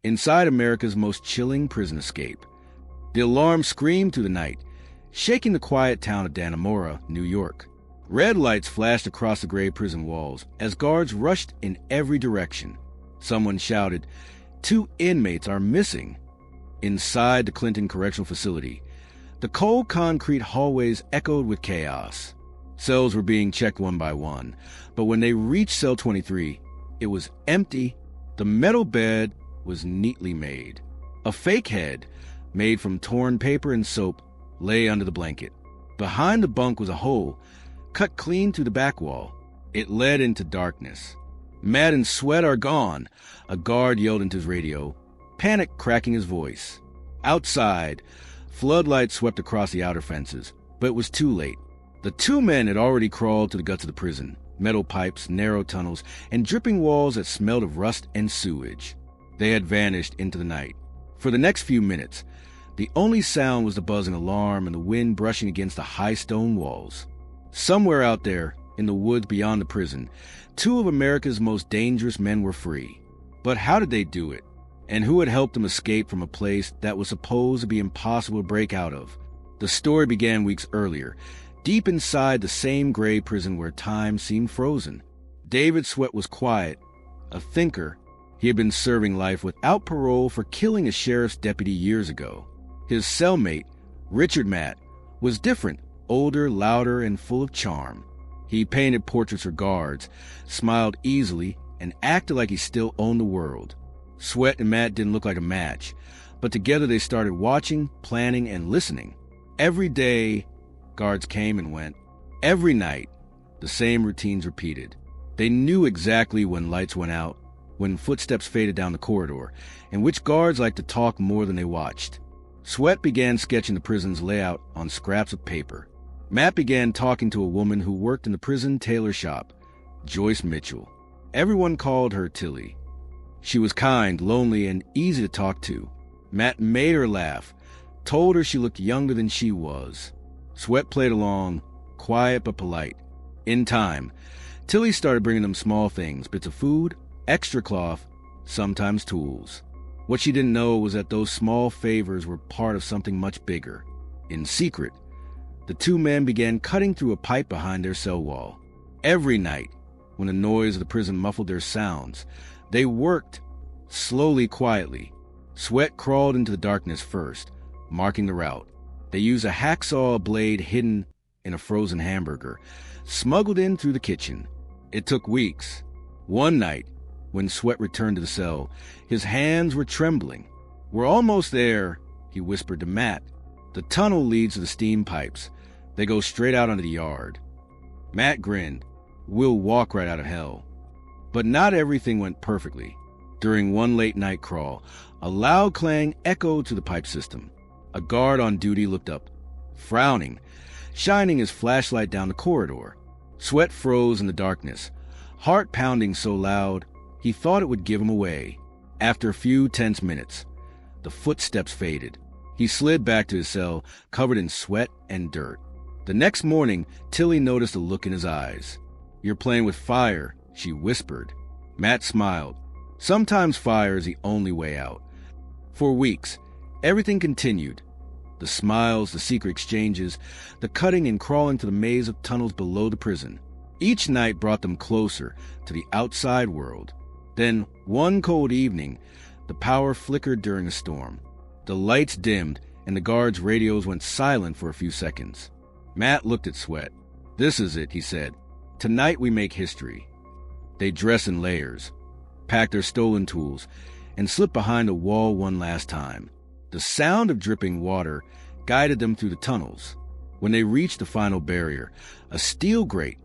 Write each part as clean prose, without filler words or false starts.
inside America's most chilling prison escape. The alarm screamed through the night, shaking the quiet town of Dannemora, New York. Red lights flashed across the gray prison walls as guards rushed in every direction. Someone shouted, "2 inmates are missing." Inside the Clinton Correctional Facility, the cold concrete hallways echoed with chaos. Cells were being checked one by one, but when they reached cell 23, it was empty. The metal bed was neatly made. A fake head, made from torn paper and soap, lay under the blanket. Behind the bunk was a hole, cut clean through the back wall. It led into darkness. "Matt and Sweat are gone," a guard yelled into his radio, panic cracking his voice. Outside, floodlights swept across the outer fences, but it was too late. The 2 men had already crawled to the guts of the prison, metal pipes, narrow tunnels, and dripping walls that smelled of rust and sewage. They had vanished into the night. For the next few minutes, the only sound was the buzzing alarm and the wind brushing against the high stone walls. Somewhere out there, in the woods beyond the prison, 2 of America's most dangerous men were free. But how did they do it? And who had helped them escape from a place that was supposed to be impossible to break out of? The story began weeks earlier, deep inside the same gray prison where time seemed frozen. David Sweat was quiet, a thinker. He had been serving life without parole for killing a sheriff's deputy years ago. His cellmate, Richard Matt, was different, older, louder, and full of charm. He painted portraits for guards, smiled easily, and acted like he still owned the world. Sweat and Matt didn't look like a match, but together they started watching, planning, and listening. Every day, guards came and went. Every night, the same routines repeated. They knew exactly when lights went out, when footsteps faded down the corridor, and which guards liked to talk more than they watched. Sweat began sketching the prison's layout on scraps of paper. Matt began talking to a woman who worked in the prison tailor shop, Joyce Mitchell. Everyone called her Tilly. She was kind, lonely, and easy to talk to. Matt made her laugh, told her she looked younger than she was. Sweat played along, quiet but polite. In time, Tilly started bringing them small things, bits of food, extra cloth, sometimes tools. What she didn't know was that those small favors were part of something much bigger. In secret, the 2 men began cutting through a pipe behind their cell wall. Every night, when the noise of the prison muffled their sounds, they worked, slowly, quietly. Sweat crawled into the darkness first, marking the route. They used a hacksaw blade hidden in a frozen hamburger, smuggled in through the kitchen. It took weeks. One night, when Sweat returned to the cell, his hands were trembling. "We're almost there," he whispered to Matt. "The tunnel leads to the steam pipes. They go straight out onto the yard." Matt grinned. "We'll walk right out of hell." But not everything went perfectly. During one late night crawl, a loud clang echoed through the pipe system. A guard on duty looked up, frowning, shining his flashlight down the corridor. Sweat froze in the darkness, heart pounding so loud he thought it would give him away. After a few tense minutes, the footsteps faded. He slid back to his cell, covered in sweat and dirt. The next morning, Tilly noticed a look in his eyes. "You're playing with fire," she whispered. Matt smiled. Sometimes fire is the only way out. For weeks, everything continued. The smiles, the secret exchanges, the cutting and crawling to the maze of tunnels below the prison. Each night brought them closer to the outside world. Then, one cold evening, the power flickered during a storm. The lights dimmed, and the guards' radios went silent for a few seconds. Matt looked at Sweat. "This is it," he said. "Tonight we make history." They dressed in layers, packed their stolen tools, and slipped behind a wall one last time. The sound of dripping water guided them through the tunnels. When they reached the final barrier, a steel grate,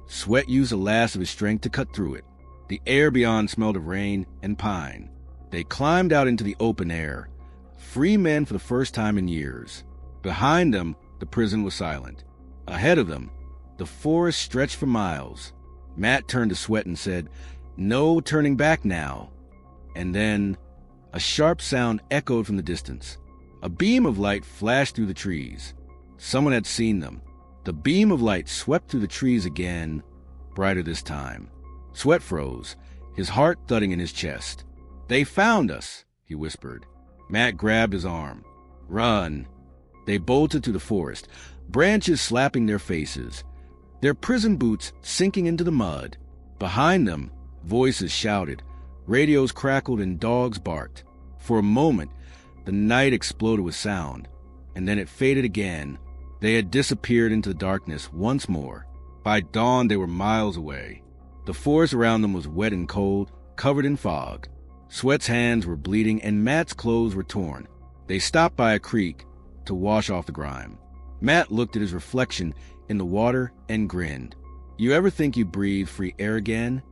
Sweat used the last of his strength to cut through it. The air beyond smelled of rain and pine. They climbed out into the open air, free men for the first time in years. Behind them, the prison was silent. Ahead of them, the forest stretched for miles. Matt turned to Sweat and said, "No turning back now." And then a sharp sound echoed from the distance. A beam of light flashed through the trees. Someone had seen them. The beam of light swept through the trees again, brighter this time. Sweat froze, his heart thudding in his chest. "They found us," he whispered. Matt grabbed his arm. Run. They bolted through the forest, branches slapping their faces, their prison boots sinking into the mud. Behind them, voices shouted, radios crackled, and dogs barked. For a moment, the night exploded with sound, and then it faded again. They had disappeared into the darkness once more. By dawn, they were miles away. The forest around them was wet and cold, covered in fog. Sweat's hands were bleeding, and Matt's clothes were torn. They stopped by a creek to wash off the grime. Matt looked at his reflection in the water and grinned. You ever think you breathe free air again?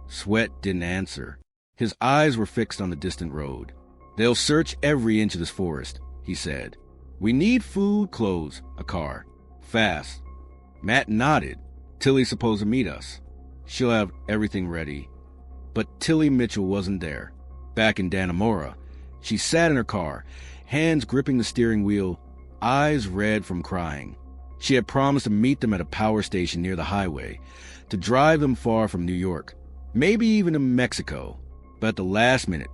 Sweat didn't answer. His eyes were fixed on the distant road. They'll search every inch of this forest, he said. We need food, clothes, a car. Fast. Matt nodded. Tilly's supposed to meet us. She'll have everything ready. But Tilly Mitchell wasn't there. Back in Dannemora, she sat in her car, hands gripping the steering wheel, eyes red from crying. She had promised to meet them at a power station near the highway, to drive them far from New York, maybe even to Mexico. But at the last minute,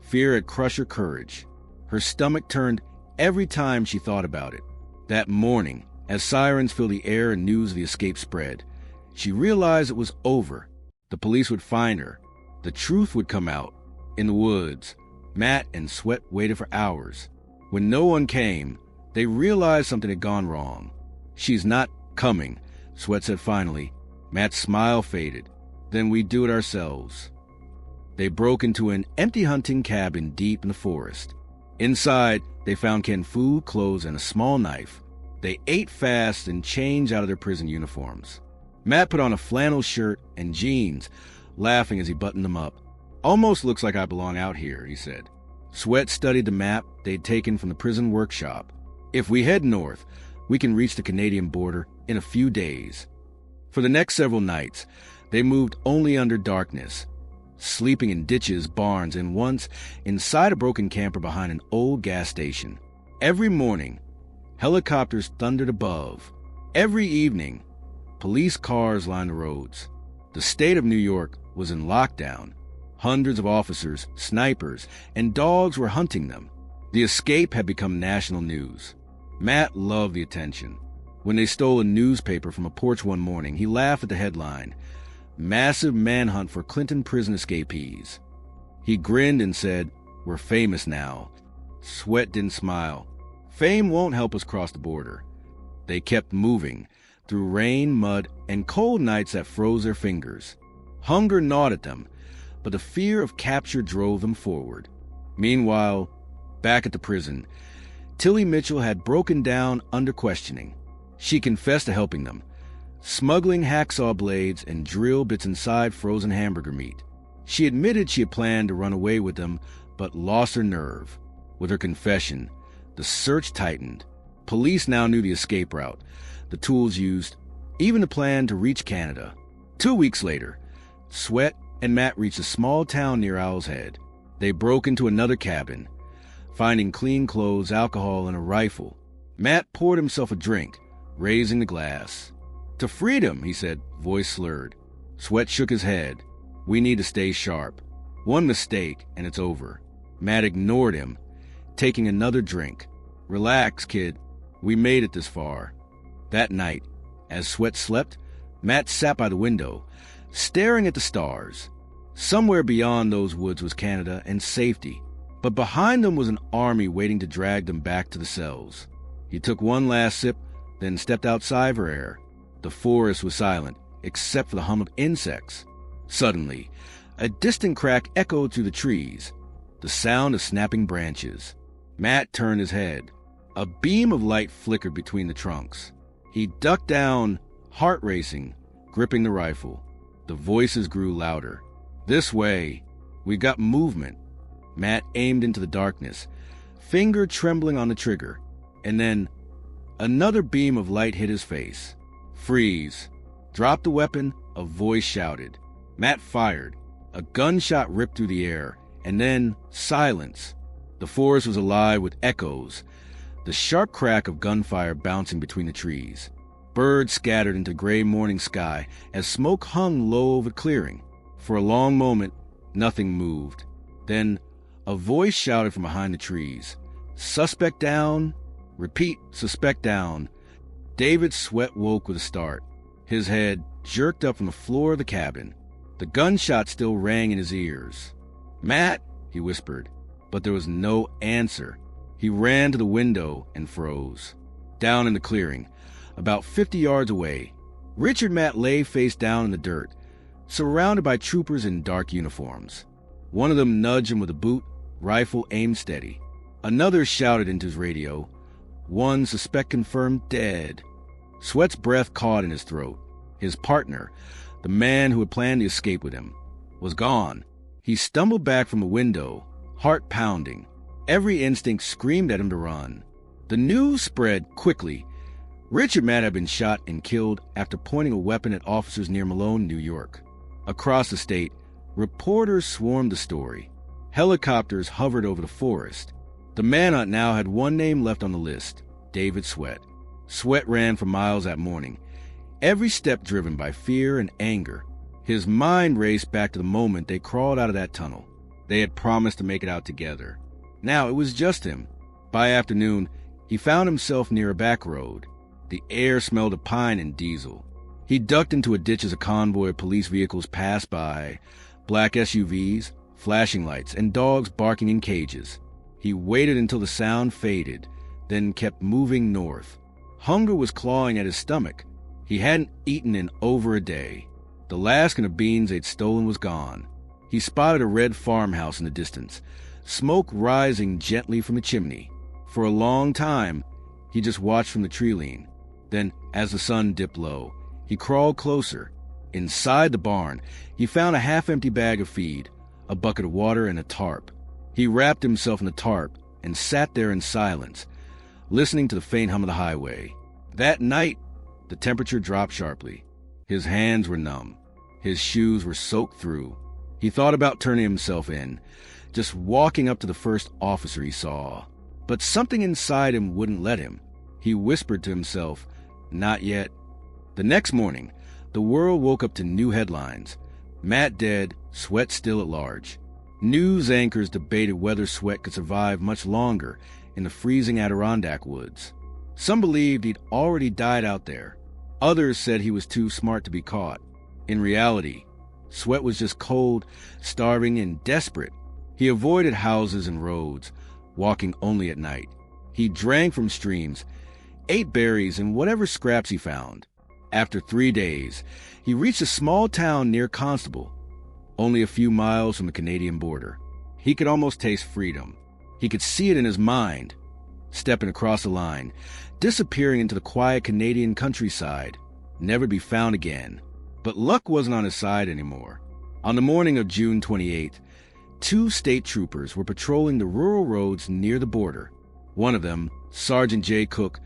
fear had crushed her courage. Her stomach turned every time she thought about it. That morning, as sirens filled the air and news of the escape spread, she realized it was over. The police would find her. The truth would come out. In the woods, Matt and Sweat waited for hours. When no one came, they realized something had gone wrong. She's not coming, Sweat said finally. Matt's smile faded. Then we do it ourselves. They broke into an empty hunting cabin deep in the forest. Inside, they found canned food, clothes, and a small knife. They ate fast and changed out of their prison uniforms. Matt put on a flannel shirt and jeans, laughing as he buttoned them up. Almost looks like I belong out here, he said. Sweat studied the map they'd taken from the prison workshop. If we head north, we can reach the Canadian border in a few days. For the next several nights, they moved only under darkness, sleeping in ditches, barns, and once inside a broken camper behind an old gas station. Every morning, helicopters thundered above. Every evening, police cars lined the roads. The state of New York was in lockdown. Hundreds of officers, snipers, and dogs were hunting them. The escape had become national news. Matt loved the attention. When they stole a newspaper from a porch one morning, he laughed at the headline, "Massive Manhunt for Clinton Prison Escapees." He grinned and said, "We're famous now." Sweat didn't smile. Fame won't help us cross the border. They kept moving, through rain, mud, and cold nights that froze their fingers. Hunger gnawed at them, but the fear of capture drove them forward. Meanwhile, back at the prison, Tilly Mitchell had broken down under questioning. She confessed to helping them, smuggling hacksaw blades and drill bits inside frozen hamburger meat. She admitted she had planned to run away with them, but lost her nerve. With her confession, the search tightened. Police now knew the escape route, the tools used, even the plan to reach Canada. 2 weeks later, Sweat and Matt reached a small town near Owl's Head. They broke into another cabin, finding clean clothes, alcohol, and a rifle. Matt poured himself a drink, raising the glass. "To freedom," he said, voice slurred. Sweat shook his head. "We need to stay sharp. One mistake, and it's over." Matt ignored him, taking another drink. "Relax, kid. We made it this far." That night, as Sweat slept, Matt sat by the window, staring at the stars. Somewhere beyond those woods was Canada and safety, but behind them was an army waiting to drag them back to the cells. He took one last sip, then stepped outside for air. The forest was silent, except for the hum of insects. Suddenly, a distant crack echoed through the trees, the sound of snapping branches. Matt turned his head. A beam of light flickered between the trunks. He ducked down, heart racing, gripping the rifle. The voices grew louder. "This way. We got movement." Matt aimed into the darkness, finger trembling on the trigger. And then another beam of light hit his face. "Freeze. Drop the weapon," a voice shouted. Matt fired. A gunshot ripped through the air, and then silence. The forest was alive with echoes, the sharp crack of gunfire bouncing between the trees. Birds scattered into the gray morning sky as smoke hung low over the clearing. For a long moment, nothing moved. Then A voice shouted from behind the trees. "Suspect down." "Repeat, suspect down." David Sweat woke with a start. His head jerked up from the floor of the cabin. The gunshot still rang in his ears. "Matt," he whispered, but there was no answer. He ran to the window and froze. Down in the clearing, about 50 yards away, Richard Matt lay face down in the dirt, surrounded by troopers in dark uniforms. One of them nudged him with a boot, rifle aimed steady. Another shouted into his radio, "One suspect confirmed dead." Sweat's breath caught in his throat. His partner, the man who had planned the escape with him, was gone. He stumbled back from the window, heart pounding. Every instinct screamed at him to run. The news spread quickly. Richard Matt had been shot and killed after pointing a weapon at officers near Malone, New York. Across the state, reporters swarmed the story. Helicopters hovered over the forest. The manhunt now had one name left on the list: David Sweat. Sweat ran for miles that morning, every step driven by fear and anger. His mind raced back to the moment they crawled out of that tunnel. They had promised to make it out together. Now it was just him. By afternoon, he found himself near a back road. The air smelled of pine and diesel. He ducked into a ditch as a convoy of police vehicles passed by, black SUVs, flashing lights, and dogs barking in cages. He waited until the sound faded, then kept moving north. Hunger was clawing at his stomach. He hadn't eaten in over a day. The last can of beans they'd stolen was gone. He spotted a red farmhouse in the distance, smoke rising gently from the chimney. For a long time, he just watched from the tree lean. Then, as the sun dipped low, he crawled closer. Inside the barn, he found a half-empty bag of feed, a bucket of water, and a tarp. He wrapped himself in the tarp and sat there in silence, listening to the faint hum of the highway. That night, the temperature dropped sharply. His hands were numb. His shoes were soaked through. He thought about turning himself in, just walking up to the first officer he saw. But something inside him wouldn't let him. He whispered to himself, "Not yet." The next morning, the world woke up to new headlines. Matt dead, Sweat still at large. News anchors debated whether Sweat could survive much longer in the freezing Adirondack woods. Some believed he'd already died out there. Others said he was too smart to be caught. In reality, Sweat was just cold, starving, and desperate. He avoided houses and roads, walking only at night. He drank from streams, ate berries, and whatever scraps he found. After 3 days, he reached a small town near Constable, only a few miles from the Canadian border. He could almost taste freedom. He could see it in his mind, stepping across the line, disappearing into the quiet Canadian countryside, never to be found again. But luck wasn't on his side anymore. On the morning of June 28th, 2 state troopers were patrolling the rural roads near the border. One of them, Sergeant J. Cook,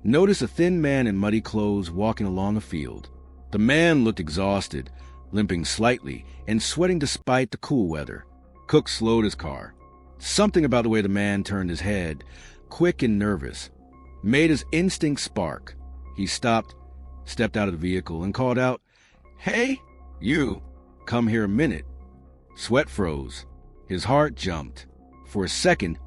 noticed a thin man in muddy clothes walking along a field. The man looked exhausted, limping slightly and sweating despite the cool weather. Cook slowed his car. Something about the way the man turned his head, quick and nervous, made his instinct spark. He stopped, stepped out of the vehicle, and called out, "Hey, you, come here a minute." Sweat froze. His heart jumped. For a second,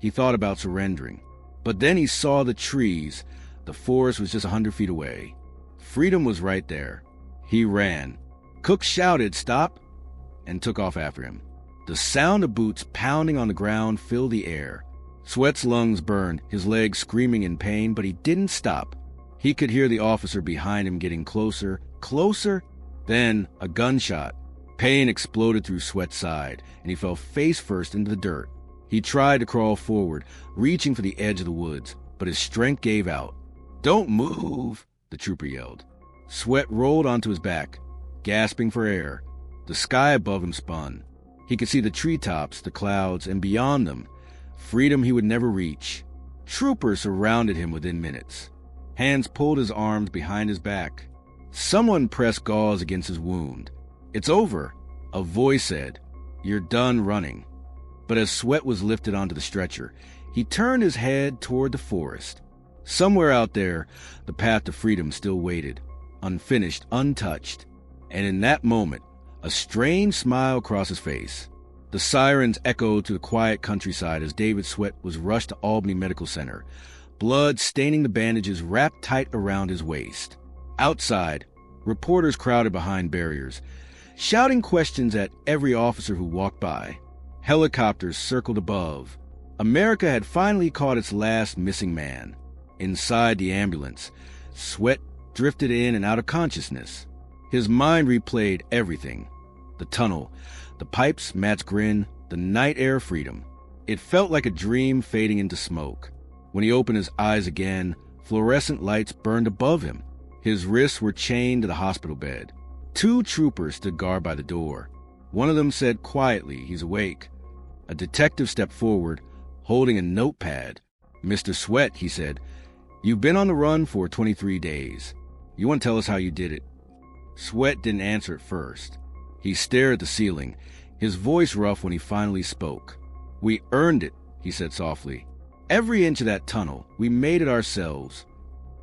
he thought about surrendering. But then he saw the trees. The forest was just 100 feet away. Freedom was right there. He ran. Cook shouted, "Stop," and took off after him. The sound of boots pounding on the ground filled the air. Sweat's lungs burned, his legs screaming in pain, but he didn't stop. He could hear the officer behind him getting closer, closer. Then a gunshot. Pain exploded through Sweat's side, and he fell face first into the dirt. He tried to crawl forward, reaching for the edge of the woods, but his strength gave out. "Don't move," the trooper yelled. Sweat rolled onto his back, gasping for air. The sky above him spun. He could see the treetops, the clouds, and beyond them, freedom he would never reach. Troopers surrounded him within minutes. Hands pulled his arms behind his back. Someone pressed gauze against his wound. "It's over," a voice said. "You're done running." But as Sweat was lifted onto the stretcher, he turned his head toward the forest. Somewhere out there, the path to freedom still waited, unfinished, untouched. And in that moment, a strange smile crossed his face. The sirens echoed to the quiet countryside as David Sweat was rushed to Albany Medical Center, blood staining the bandages wrapped tight around his waist. Outside, reporters crowded behind barriers, shouting questions at every officer who walked by. Helicopters circled above. America had finally caught its last missing man. Inside the ambulance, Sweat drifted in and out of consciousness. His mind replayed everything. The tunnel, the pipes, Matt's grin, the night air freedom. It felt like a dream fading into smoke. When he opened his eyes again, fluorescent lights burned above him. His wrists were chained to the hospital bed. 2 troopers stood guard by the door. One of them said quietly, "He's awake." A detective stepped forward, holding a notepad. "Mr. Sweat," he said, "you've been on the run for 23 days. You want to tell us how you did it?" Sweat didn't answer at first. He stared at the ceiling, his voice rough when he finally spoke. "We earned it," he said softly. "Every inch of that tunnel, we made it ourselves."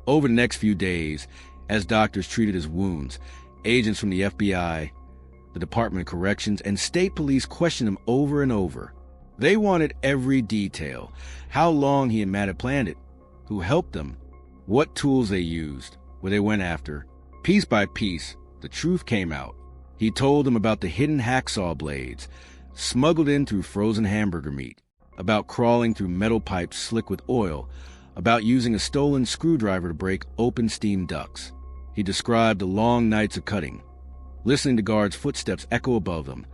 Over the next few days, as doctors treated his wounds, agents from the FBI, the Department of Corrections, and state police questioned him over and over. They wanted every detail: how long he and Matt had planned it, who helped them, what tools they used, what they went after. Piece by piece, the truth came out. He told them about the hidden hacksaw blades, smuggled in through frozen hamburger meat, about crawling through metal pipes slick with oil, about using a stolen screwdriver to break open steam ducts. He described the long nights of cutting, listening to guards' footsteps echo above them,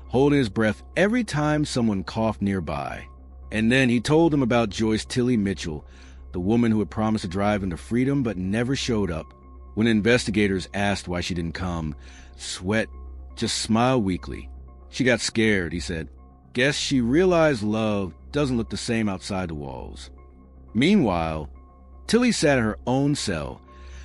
holding his breath every time someone coughed nearby. And then he told them about Joyce Tilly Mitchell, the woman who had promised to drive him to freedom but never showed up. When investigators asked why she didn't come, Sweat just smiled weakly. "She got scared," he said. "Guess she realized love doesn't look the same outside the walls." Meanwhile, Tilly sat in her own cell,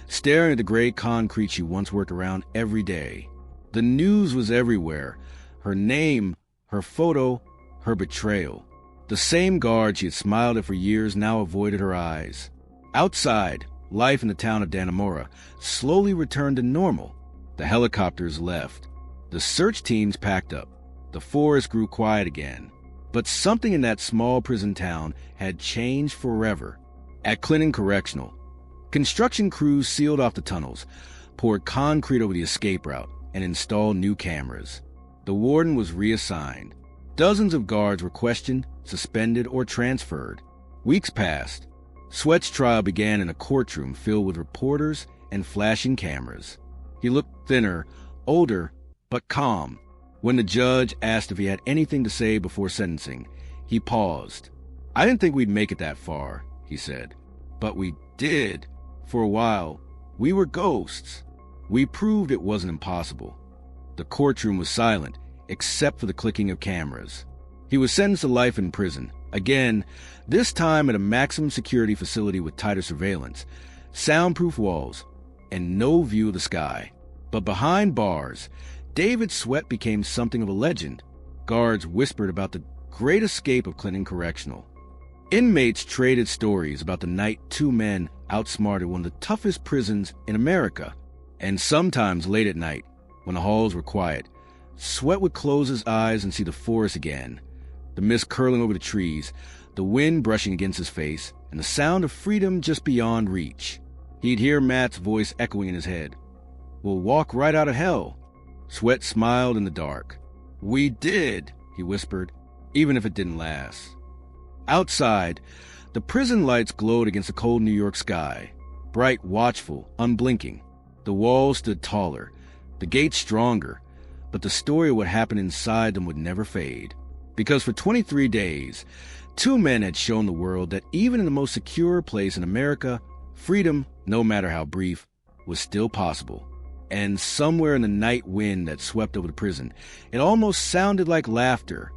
staring at the gray concrete she once worked around every day. The news was everywhere. Her name, her photo, her betrayal. The same guard she had smiled at for years now avoided her eyes. Outside, life in the town of Dannemora slowly returned to normal. The helicopters left. The search teams packed up. The forest grew quiet again. But something in that small prison town had changed forever. At Clinton Correctional, construction crews sealed off the tunnels, poured concrete over the escape route, and installed new cameras. The warden was reassigned. Dozens of guards were questioned, suspended, or transferred. Weeks passed. Sweat's trial began in a courtroom filled with reporters and flashing cameras. He looked thinner, older, but calm. When the judge asked if he had anything to say before sentencing, he paused. "I didn't think we'd make it that far," he said. "But we did. For a while, we were ghosts. We proved it wasn't impossible." The courtroom was silent, except for the clicking of cameras. He was sentenced to life in prison, again, this time at a maximum security facility with tighter surveillance, soundproof walls, and no view of the sky. But behind bars, David Sweat became something of a legend. Guards whispered about the great escape of Clinton Correctional. Inmates traded stories about the night 2 men outsmarted one of the toughest prisons in America. And sometimes late at night, when the halls were quiet, Sweat would close his eyes and see the forest again, the mist curling over the trees, the wind brushing against his face, and the sound of freedom just beyond reach. He'd hear Matt's voice echoing in his head. "We'll walk right out of hell." Sweat smiled in the dark. "We did," he whispered, even if it didn't last. Outside, the prison lights glowed against the cold New York sky, bright, watchful, unblinking. The walls stood taller, the gates stronger, but the story of what happened inside them would never fade. Because for 23 days, 2 men had shown the world that even in the most secure place in America, freedom, no matter how brief, was still possible. And somewhere in the night wind that swept over the prison, it almost sounded like laughter,